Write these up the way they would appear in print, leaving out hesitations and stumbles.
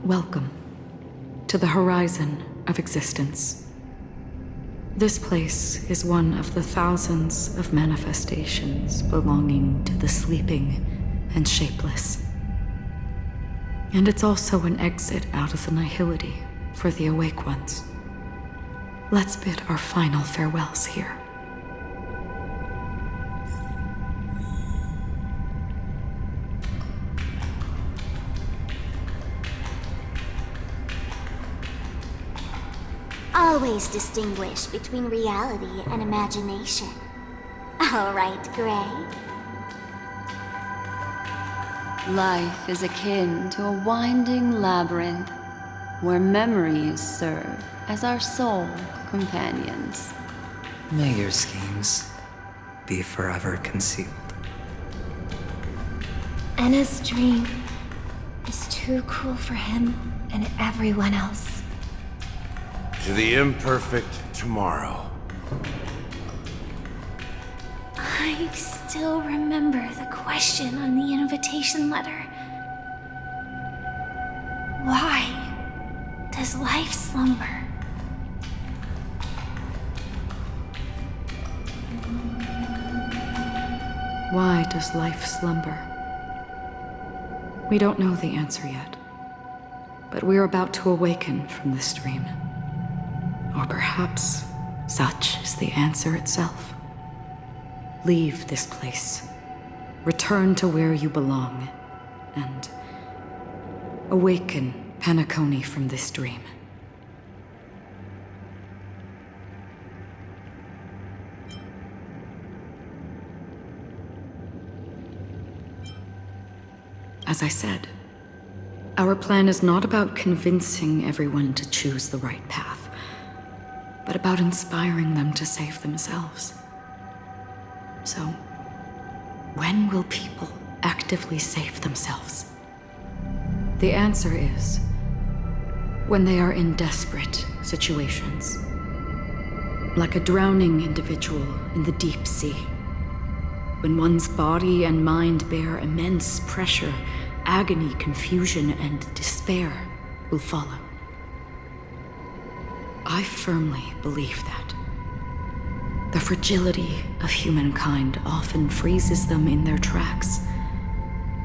Welcome to the horizon of existence. This place is one of the thousands of manifestations belonging to the sleeping and shapeless. And it's also an exit out of the nihility for the awake ones. Let's bid our final farewells here. Always distinguish between reality and imagination. All right, Gray. Life is akin to a winding labyrinth where memories serve as our sole companions. May your schemes be forever concealed. Anna's dream is too cruel for him and everyone else. To the imperfect tomorrow. I still remember the question on the invitation letter. Why does life slumber? Why does life slumber? We don't know the answer yet, but we're about to awaken from this dream. Or perhaps such is the answer itself. Leave this place, return to where you belong, and awaken Penacony from this dream. As I said, our plan is not about convincing everyone to choose the right path, but about inspiring them to save themselves. So, when will people actively save themselves? The answer is when they are in desperate situations. Like a drowning individual in the deep sea. When one's body and mind bear immense pressure, agony, confusion, and despair will follow. I firmly believe that. The fragility of humankind often freezes them in their tracks.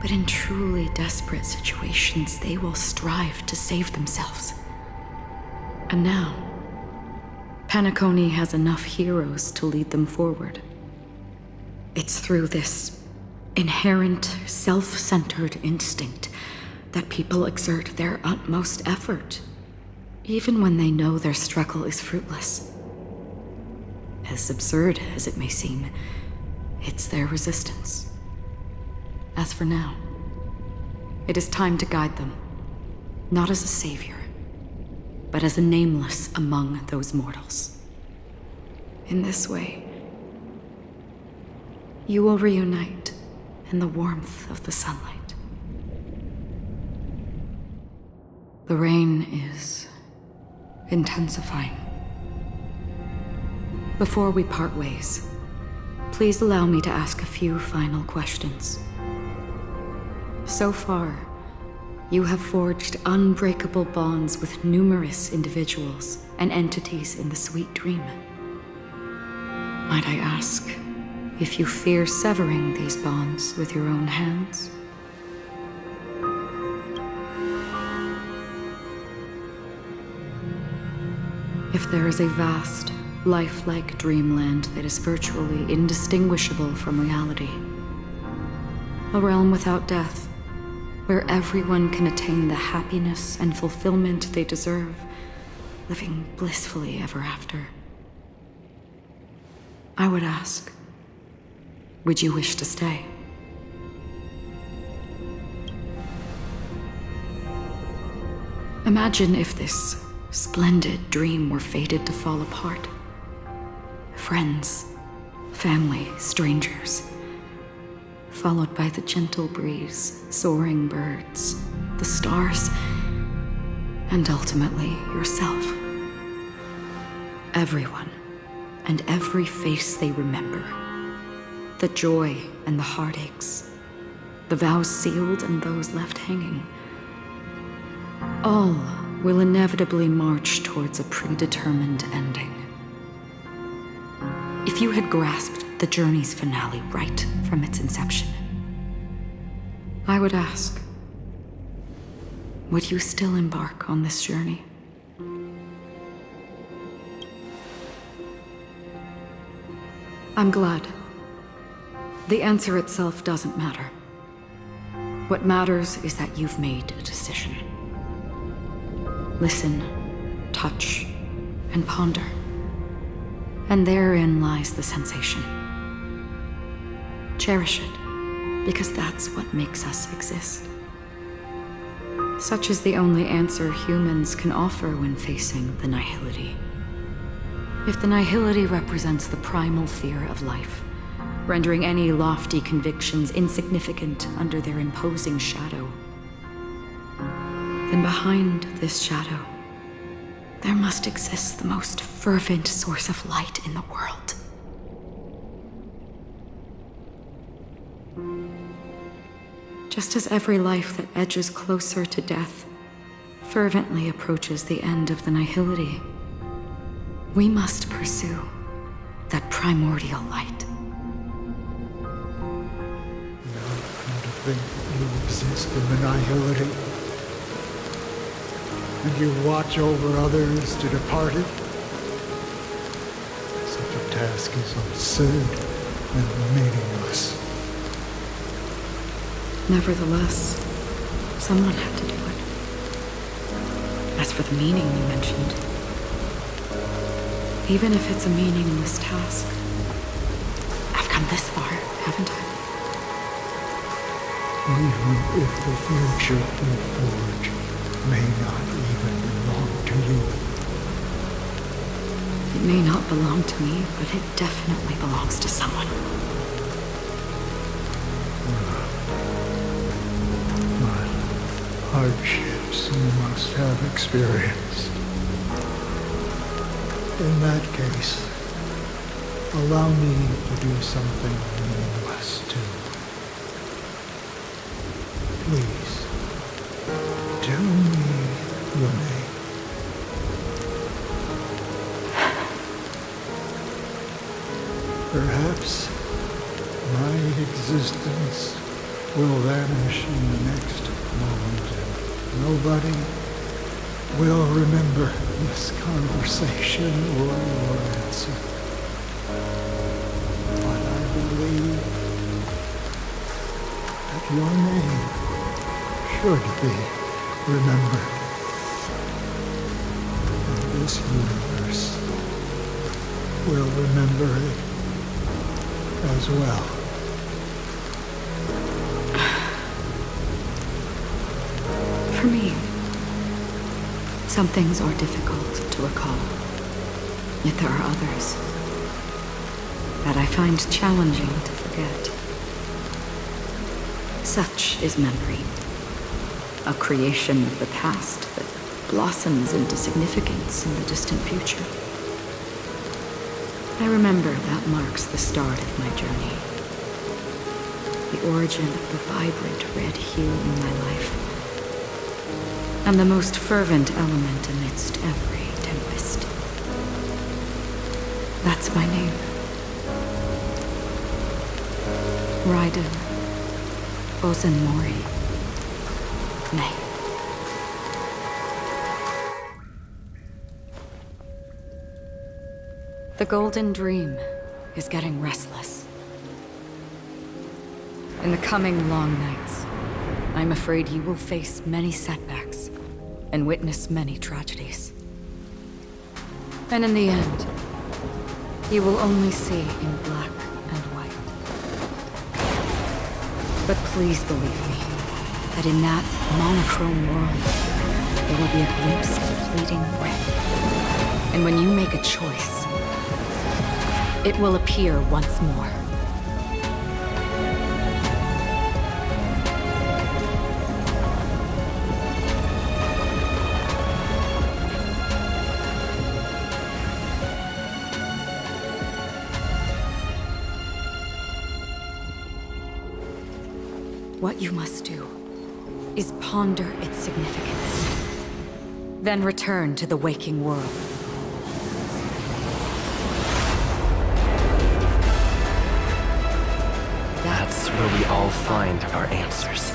But in truly desperate situations, they will strive to save themselves. And now, Penacony has enough heroes to lead them forward. It's through this inherent, self-centered instinct that people exert their utmost effort, even when they know their struggle is fruitless. As absurd as it may seem, it's their resistance. As for now, it is time to guide them, not as a savior, but as a nameless among those mortals. In this way, you will reunite in the warmth of the sunlight. The rain is intensifying. Before we part ways, please allow me to ask a few final questions. So far, you have forged unbreakable bonds with numerous individuals and entities in the sweet dream. Might I ask if you fear severing these bonds with your own hands? If there is a vast, lifelike dreamland that is virtually indistinguishable from reality, a realm without death, where everyone can attain the happiness and fulfillment they deserve, living blissfully ever after, I would ask, would you wish to stay? Imagine if this splendid dream were fated to fall apart. Friends, family, strangers, followed by the gentle breeze, soaring birds, the stars, and ultimately yourself. Everyone, and every face they remember. The joy and the heartaches, the vows sealed and those left hanging. All will inevitably march towards a predetermined ending. If you had grasped the journey's finale right from its inception, I would ask, would you still embark on this journey? I'm glad. The answer itself doesn't matter. What matters is that you've made a decision. Listen, touch, and ponder. And therein lies the sensation. Cherish it, because that's what makes us exist. Such is the only answer humans can offer when facing the nihility. If the nihility represents the primal fear of life, rendering any lofty convictions insignificant under their imposing shadow, then behind this shadow, there must exist the most fervent source of light in the world. Just as every life that edges closer to death fervently approaches the end of the nihility, we must pursue that primordial light. Now come to think that you exist in the nihility, and you watch over others to depart it. Such a task is absurd and meaningless. Nevertheless, someone had to do it. As for the meaning you mentioned, even if it's a meaningless task, I've come this far, haven't I? Even if the future you forge may not even belong to you. It may not belong to me, but it definitely belongs to someone. But hardships you must have experienced. In that case, allow me to do something meaningless too. Please, tell me your name. Perhaps my existence will vanish in the next moment, and nobody will remember this conversation or your answer. But I believe that your name should be remembered. And this universe will remember it as well. For me, some things are difficult to recall, yet there are others that I find challenging to forget. Such is memory, a creation of the past that blossoms into significance in the distant future. I remember that marks the start of my journey, the origin of the vibrant red hue in my life, and the most fervent element amidst every tempest. That's my name. Raiden Ozenmori. Nay. The Golden Dream is getting restless. In the coming long nights, I'm afraid you will face many setbacks and witness many tragedies. And in the end, you will only see in black and white. But please believe me, that in that monochrome world, there will be a glimpse of fleeting red. And when you make a choice, it will appear once more. What you must do is ponder its significance Then return to the waking world. That's where we all find our answers.